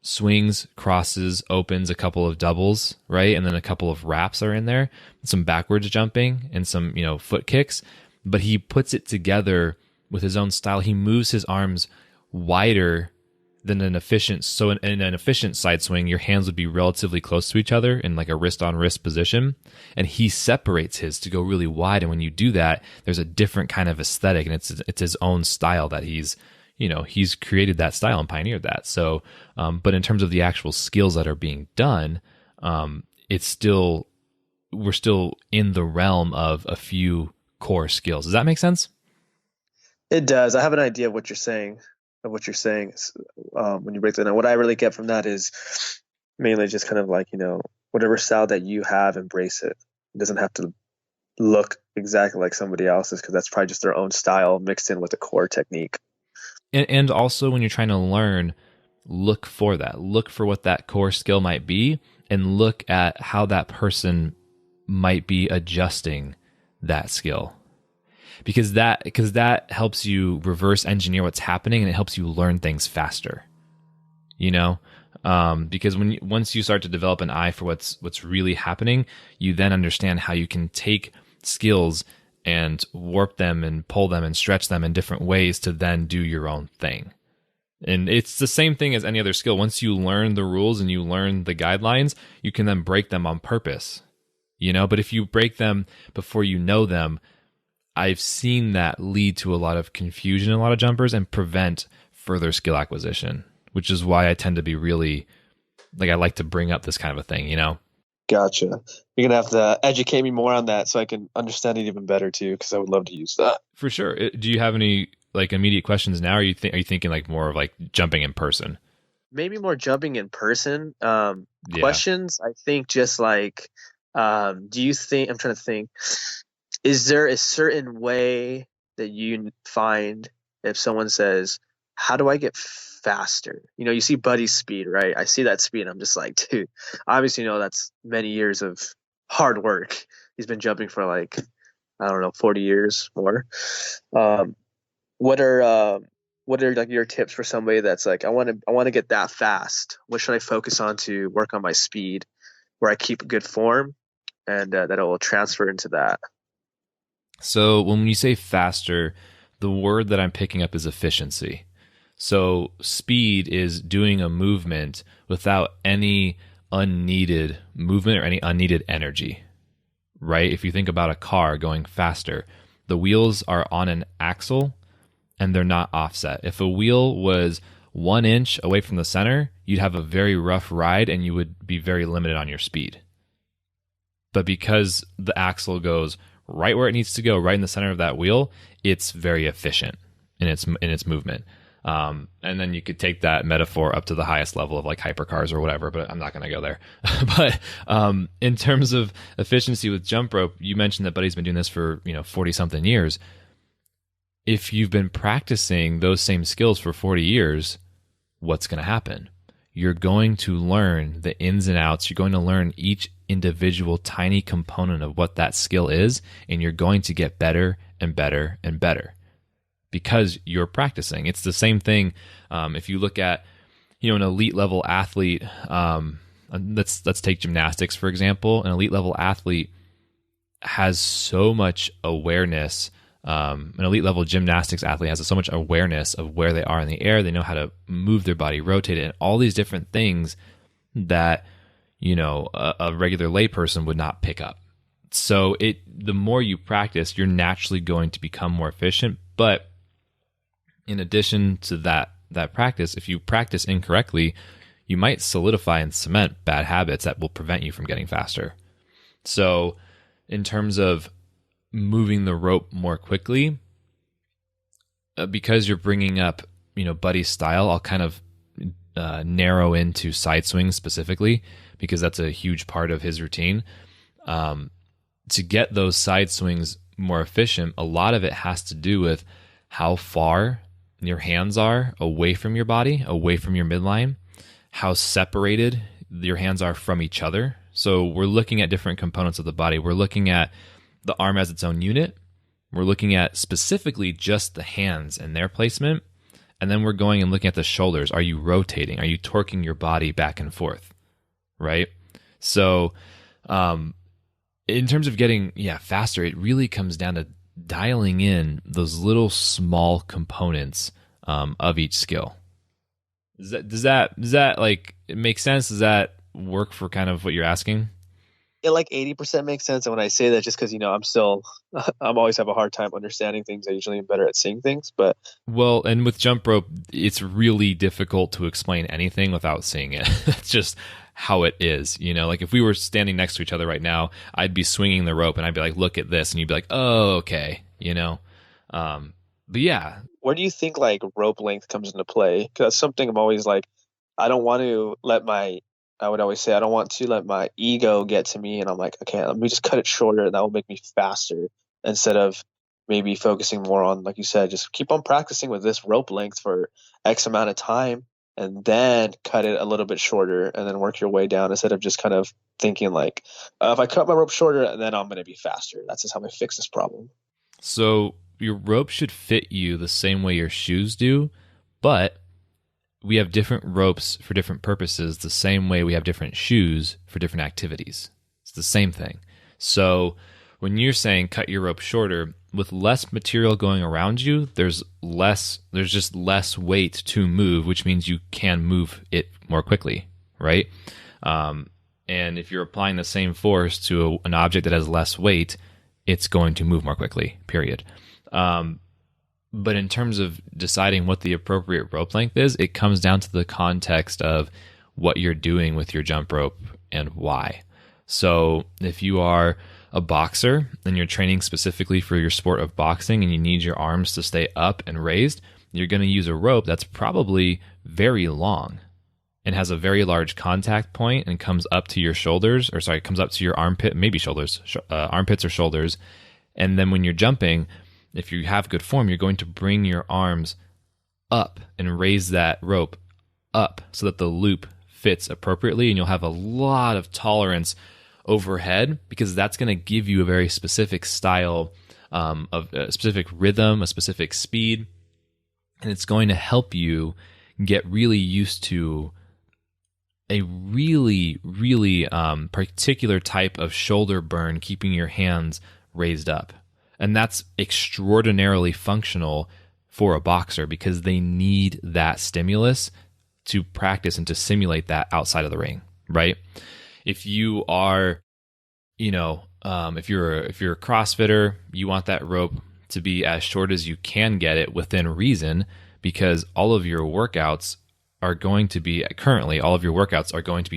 swings, crosses, opens, a couple of doubles, right? And then a couple of wraps are in there, some backwards jumping and some, foot kicks. But he puts it together with his own style. He moves his arms wider than an efficient. So in an efficient side swing, your hands would be relatively close to each other in like a wrist on wrist position. And he separates his to go really wide. And when you do that, there's a different kind of aesthetic, and it's his own style that he's created that style and pioneered that. So, but in terms of the actual skills that are being done, we're still in the realm of a few core skills. Does that make sense? It does. I have an idea of what you're saying. When you break that down, what I really get from that is mainly just kind of like, whatever style that you have, embrace it. It doesn't have to look exactly like somebody else's, because that's probably just their own style mixed in with a core technique. And also when you're trying to learn, look for that. Look for what that core skill might be, and look at how that person might be adjusting that skill. Because that helps you reverse engineer what's happening, and it helps you learn things faster. Because once you start to develop an eye for what's really happening, you then understand how you can take skills and warp them and pull them and stretch them in different ways to then do your own thing. And it's the same thing as any other skill. Once you learn the rules and you learn the guidelines, you can then break them on purpose. But if you break them before you know them, I've seen that lead to a lot of confusion in a lot of jumpers and prevent further skill acquisition, which is why I tend to be really, I like to bring up this kind of a thing, Gotcha. You're gonna have to educate me more on that so I can understand it even better too, because I would love to use that. For sure. Do you have any like immediate questions now? Or are you thinking like more of like jumping in person? Maybe more jumping in person. Yeah. Questions, I think just like, do you think, I'm trying to think, is there a certain way that you find if someone says, how do I get faster? You know, you see Buddy's speed, right? I see that speed. I'm just like, dude, obviously, you know, that's many years of hard work. He's been jumping for like, I don't know, 40 years more. Um, what are what are like your tips for somebody that's like, I want to get that fast. What should I focus on to work on my speed, where I keep good form, and that it will transfer into that. So when you say faster, the word that I'm picking up is efficiency. So speed is doing a movement without any unneeded movement or any unneeded energy, right? If you think about a car going faster, the wheels are on an axle and they're not offset. If a wheel was 1 inch away from the center, you'd have a very rough ride and you would be very limited on your speed. But because the axle goes right where it needs to go, right in the center of that wheel, it's very efficient in its movement. And then you could take that metaphor up to the highest level of like hypercars or whatever, but I'm not going to go there. But in terms of efficiency with jump rope, you mentioned that Buddy's been doing this for 40 something years. If you've been practicing those same skills for 40 years, what's going to happen? You're going to learn the ins and outs. You're going to learn each individual tiny component of what that skill is, and you're going to get better and better and better because you're practicing. It's the same thing. If you look at, an elite level athlete, let's take gymnastics, for example. An elite level athlete has so much awareness. An elite level gymnastics athlete has so much awareness of where they are in the air. They know how to move their body, rotate it, and all these different things that, a regular layperson would not pick up. So the more you practice, you're naturally going to become more efficient. But in addition to that practice, if you practice incorrectly, you might solidify and cement bad habits that will prevent you from getting faster. So in terms of moving the rope more quickly, because you're bringing up, Buddy's style, I'll kind of narrow into side swings specifically because that's a huge part of his routine. To get those side swings more efficient, a lot of it has to do with how far your hands are away from your body, away from your midline, how separated your hands are from each other. So we're looking at different components of the body. We're looking at the arm as its own unit. We're looking at specifically just the hands and their placement. And then we're going and looking at the shoulders. Are you rotating? Are you torquing your body back and forth? Right? So in terms of getting faster, it really comes down to dialing in those little small components of each skill. Does that like make sense? Does that work for kind of what you're asking? It like 80% makes sense. And when I say that, just because, I'm always have a hard time understanding things. I usually am better at seeing things, but Well, and with jump rope, it's really difficult to explain anything without seeing it. That's just how it is. Like if we were standing next to each other right now, I'd be swinging the rope and I'd be like, look at this. And you'd be like, oh, okay. But yeah. where do you think like rope length comes into play? Because that's something I'm always like, I don't want to let I would always say, I don't want to let my ego get to me. And I'm like, okay, let me just cut it shorter and that will make me faster instead of maybe focusing more on, like you said, just keep on practicing with this rope length for X amount of time and then cut it a little bit shorter and then work your way down instead of just kind of thinking like, if I cut my rope shorter, then I'm going to be faster. That's just how I fix this problem. So your rope should fit you the same way your shoes do, but we have different ropes for different purposes, the same way we have different shoes for different activities. It's the same thing. So when you're saying cut your rope shorter, with less material going around you, there's just less weight to move, which means you can move it more quickly, right? And if you're applying the same force to an object that has less weight, it's going to move more quickly, period. But in terms of deciding what the appropriate rope length is, it comes down to the context of what you're doing with your jump rope and why. So if you are a boxer and you're training specifically for your sport of boxing and you need your arms to stay up and raised, you're going to use a rope that's probably very long and has a very large contact point and comes up to your shoulders, or sorry, comes up to your armpit, maybe shoulders, armpits or shoulders. And then when you're jumping, if you have good form, you're going to bring your arms up and raise that rope up so that the loop fits appropriately, and you'll have a lot of tolerance overhead because that's going to give you a very specific style of a specific rhythm, a specific speed, and it's going to help you get really used to a really, really particular type of shoulder burn, keeping your hands raised up. And that's extraordinarily functional for a boxer because they need that stimulus to practice and to simulate that outside of the ring, right? If you are, if you're a CrossFitter, you want that rope to be as short as you can get it within reason, because all of your workouts are going to be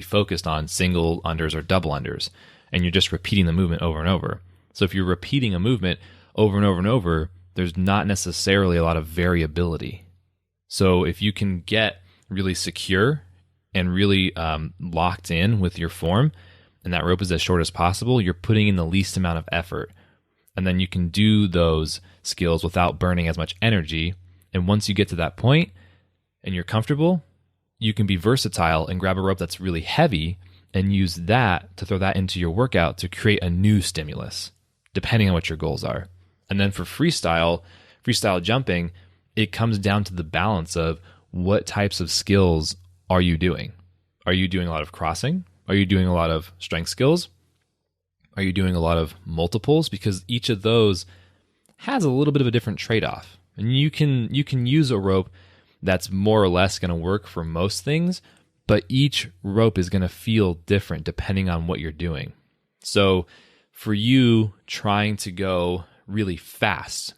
focused on single unders or double unders, and you're just repeating the movement over and over. So if you're repeating a movement over and over and over, there's not necessarily a lot of variability. So if you can get really secure and really locked in with your form, and that rope is as short as possible, you're putting in the least amount of effort. And then you can do those skills without burning as much energy. And once you get to that point and you're comfortable, you can be versatile and grab a rope that's really heavy and use that to throw that into your workout to create a new stimulus, depending on what your goals are. And then for freestyle jumping, it comes down to the balance of what types of skills are you doing? Are you doing a lot of crossing? Are you doing a lot of strength skills? Are you doing a lot of multiples? Because each of those has a little bit of a different trade-off. And you can use a rope that's more or less going to work for most things, but each rope is going to feel different depending on what you're doing. So for you trying to go really fast,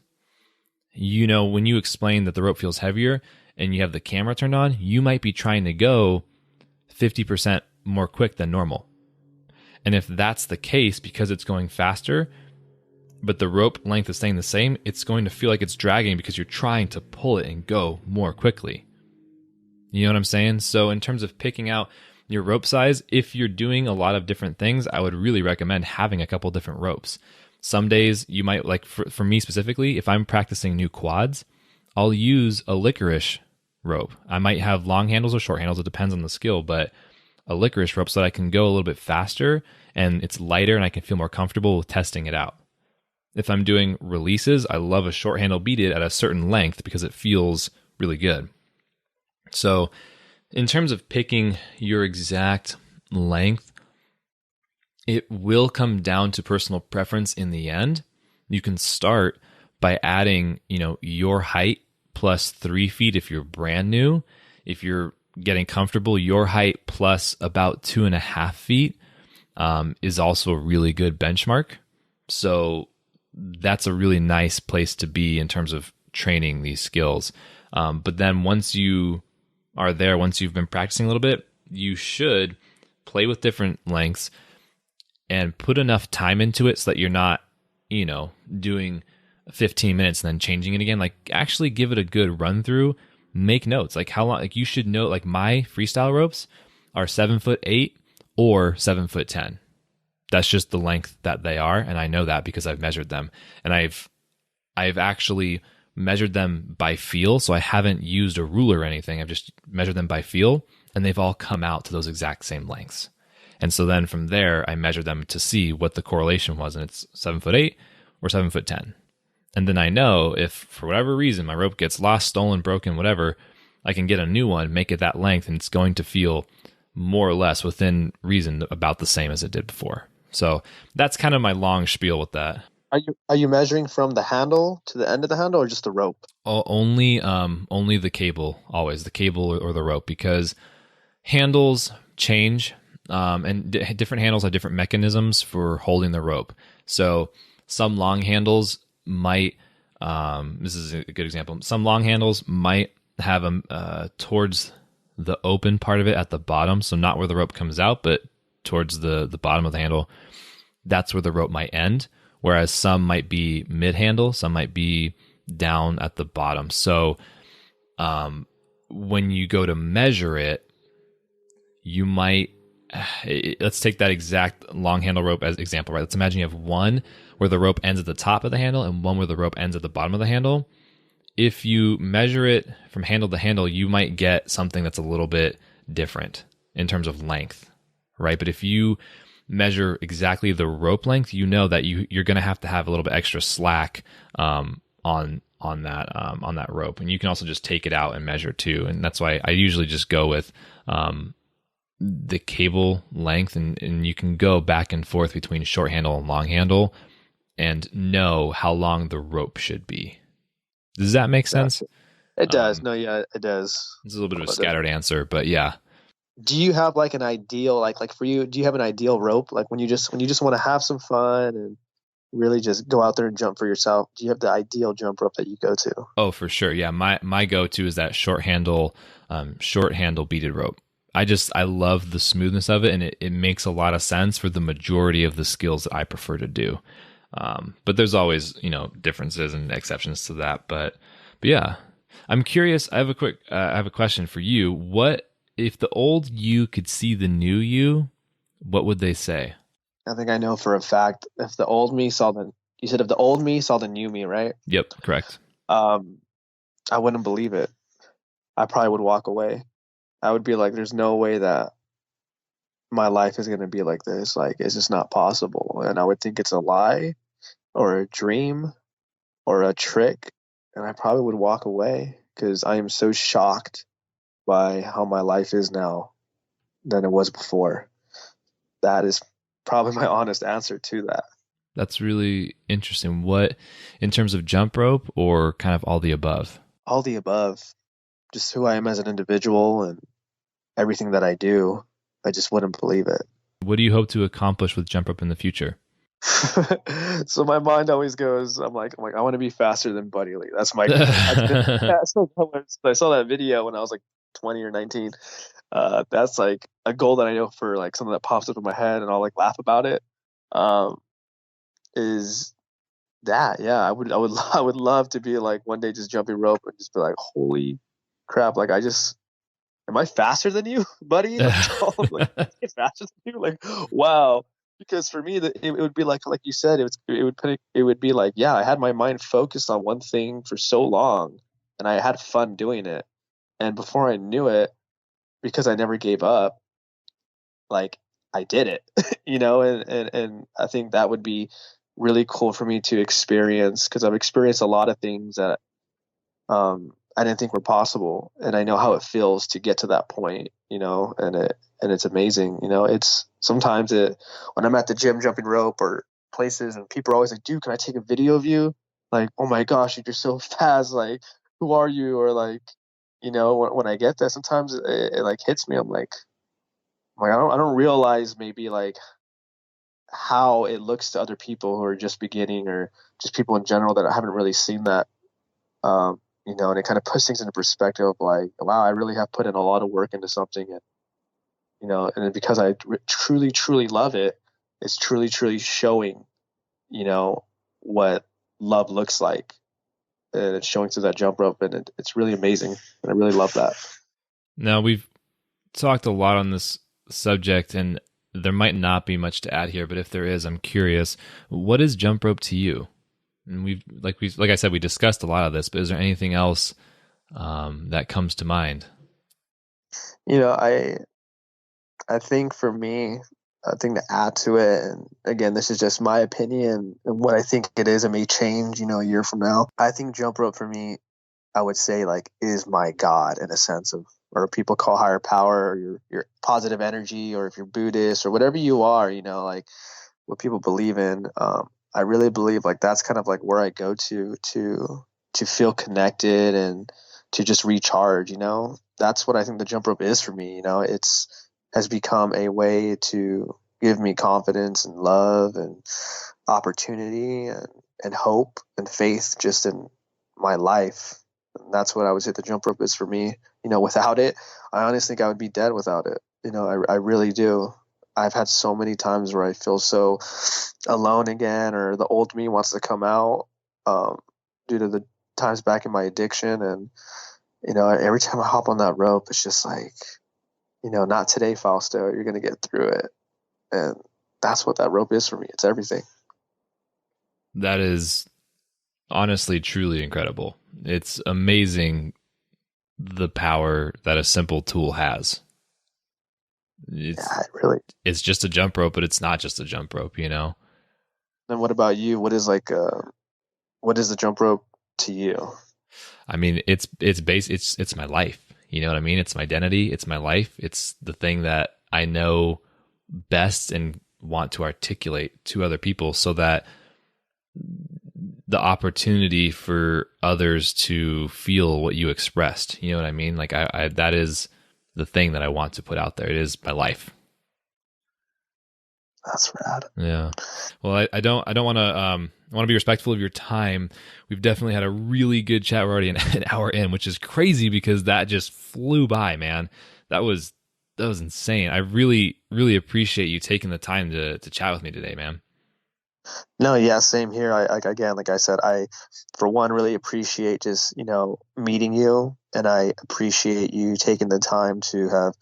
when you explain that the rope feels heavier and you have the camera turned on, you might be trying to go 50% more quick than normal. And if that's the case, because it's going faster, but the rope length is staying the same, it's going to feel like it's dragging because you're trying to pull it and go more quickly. You know what I'm saying? So in terms of picking out your rope size, if you're doing a lot of different things, I would really recommend having a couple different ropes. Some days you might, like for me specifically, if I'm practicing new quads, I'll use a licorice rope. I might have long handles or short handles. It depends on the skill, but a licorice rope so that I can go a little bit faster and it's lighter and I can feel more comfortable with testing it out. If I'm doing releases, I love a short handle beaded at a certain length because it feels really good. So in terms of picking your exact length, it will come down to personal preference in the end. You can start by adding, your height plus 3 feet if you're brand new. If you're getting comfortable, your height plus about 2.5 feet is also a really good benchmark. So that's a really nice place to be in terms of training these skills. But then once you are there, once you've been practicing a little bit, you should play with different lengths and put enough time into it so that you're not, doing 15 minutes and then changing it again. Like actually give it a good run through, make notes. Like how long, like you should know, like my freestyle ropes are 7'8" or 7'10". That's just the length that they are. And I know that because I've measured them, and I've actually measured them by feel. So I haven't used a ruler or anything. I've just measured them by feel, and they've all come out to those exact same lengths. And so then from there, I measured them to see what the correlation was, and it's 7'8" or 7'10". And then I know if for whatever reason my rope gets lost, stolen, broken, whatever, I can get a new one, make it that length, and it's going to feel more or less within reason about the same as it did before. So that's kind of my long spiel with that. Are you measuring from the handle to the end of the handle or just the rope? Only the cable, always the cable or the rope, because handles change, and different handles have different mechanisms for holding the rope. So some long handles might, this is a good example. Some long handles might have them towards the open part of it at the bottom, so not where the rope comes out, but towards the bottom of the handle, that's where the rope might end. Whereas some might be mid handle, some might be down at the bottom. So when you go to measure it, you might, let's take that exact long handle rope as example, right? Let's imagine you have one where the rope ends at the top of the handle and one where the rope ends at the bottom of the handle. If you measure it from handle to handle, you might get something that's a little bit different in terms of length, right? But if you measure exactly the rope length, you know that you're going to have a little bit extra slack on that rope, and you can also just take it out and measure too. And that's why I usually just go with the cable length, and you can go back and forth between short handle and long handle and know how long the rope should be. Does that make sense? It does. No, yeah, it does. It's a little bit of a scattered answer, but yeah. Do you have like an ideal, like for you, do you have an ideal rope? Like when you just want to have some fun and really just go out there and jump for yourself, do you have the ideal jump rope that you go to? Oh, for sure. Yeah. My go-to is that short handle beaded rope. I love the smoothness of it, and it makes a lot of sense for the majority of the skills that I prefer to do. But there's always, differences and exceptions to that. But yeah, I'm curious. I have a question for you. What if the old you could see the new you? What would they say? I think I know for a fact if the old me saw if the old me saw the new me, right? Yep, correct. I wouldn't believe it. I probably would walk away. I would be like, there's no way that my life is going to be like this. Like, it's just not possible. And I would think it's a lie or a dream or a trick. And I probably would walk away because I am so shocked by how my life is now than it was before. That is probably my honest answer to that. That's really interesting. What, in terms of jump rope or kind of all the above? All the above. Just who I am as an individual and everything that I do. I just wouldn't believe it. What do you hope to accomplish with jump rope in the future? So my mind always goes, I'm like, I want to be faster than Buddy Lee. That's my goal. I saw that video when I was like 20 or 19. That's like a goal that I know for like something that pops up in my head and I'll like laugh about it. Is that, yeah, I would love to be like one day just jumping rope and just be like, holy crap, like am I faster than you, buddy? Like, faster than you? Like, wow. Because for me, it would be like you said, it would be like, yeah, I had my mind focused on one thing for so long, and I had fun doing it. And before I knew it, because I never gave up, like I did it, and I think that would be really cool for me to experience because I've experienced a lot of things that I didn't think were possible, and I know how it feels to get to that point, and it's amazing. It's sometimes when I'm at the gym jumping rope or places and people are always like, dude, can I take a video of you? Like, oh my gosh, you're so fast. Like, who are you? Or like, when I get that, sometimes it like hits me. I'm like, I don't realize maybe like how it looks to other people who are just beginning or just people in general that haven't really seen that. And it kind of puts things into perspective of like, wow, I really have put in a lot of work into something. And because I truly, truly love it, it's truly, truly showing, what love looks like. And it's showing through that jump rope, and it's really amazing. And I really love that. Now, we've talked a lot on this subject, and there might not be much to add here, but if there is, I'm curious, what is jump rope to you? And like I said, we discussed a lot of this, but is there anything else that comes to mind? I think for me, a thing to add to it, and again, this is just my opinion and what I think it is. It may change, a year from now. I think jump rope for me, I would say like is my God in a sense of, or people call higher power, or your positive energy, or if you're Buddhist or whatever you are, like what people believe in. I really believe like that's kind of like where I go to feel connected and to just recharge. That's what I think the jump rope is for me. Has become a way to give me confidence and love and opportunity and hope and faith just in my life. And that's what I would say the jump rope is for me. Without it, I honestly think I would be dead without it. I really do. I've had so many times where I feel so alone again, or the old me wants to come out, um, due to the times back in my addiction. And, every time I hop on that rope, it's just like, not today, Fausto, you're going to get through it. And that's what that rope is for me. It's everything. That is honestly truly incredible. It's amazing the power that a simple tool has. It's just a jump rope, but it's not just a jump rope, And what about you? What is the jump rope to you? I mean, it's my life. You know what I mean? It's my identity. It's my life. It's the thing that I know best and want to articulate to other people, so that the opportunity for others to feel what you expressed. You know what I mean? Like I that is the thing that I want to put out there. It is my life. That's rad. Yeah. Well, I don't want to, I want to be respectful of your time. We've definitely had a really good chat. We're already an hour in, which is crazy because that just flew by, man. That was insane. I really, really appreciate you taking the time to chat with me today, man. No, yeah, same here. Again, like I said, I, for one, really appreciate just, meeting you, and I appreciate you taking the time to have,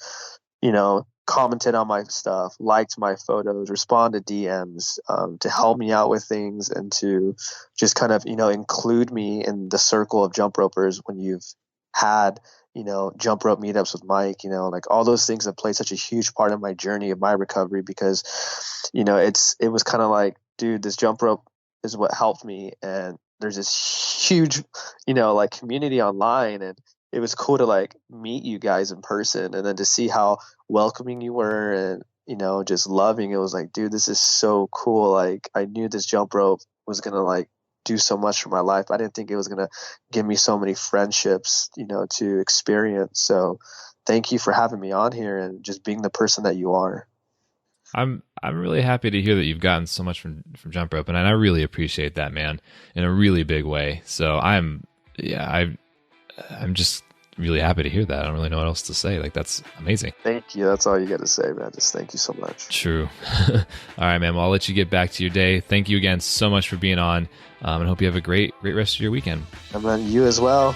commented on my stuff, liked my photos, respond to DMs, to help me out with things, and to just kind of, include me in the circle of jump ropers when you've had, jump rope meetups with Mike, like all those things have played such a huge part of my journey of my recovery, because, it was kind of like, dude, this jump rope is what helped me. And there's this huge, like community online. And it was cool to like meet you guys in person, and then to see how welcoming you were, and, just loving. It was like, dude, this is so cool. Like, I knew this jump rope was going to like do so much for my life. I didn't think it was going to give me so many friendships, to experience. So thank you for having me on here and just being the person that you are. I'm really happy to hear that you've gotten so much from jump rope, and I really appreciate that, man, in a really big way. So I'm just really happy to hear that. I don't really know what else to say. Like, that's amazing. Thank you. That's all you got to say, man. Just thank you so much. True. All right, man. Well, I'll let you get back to your day. Thank you again so much for being on, and hope you have a great rest of your weekend. And then you as well.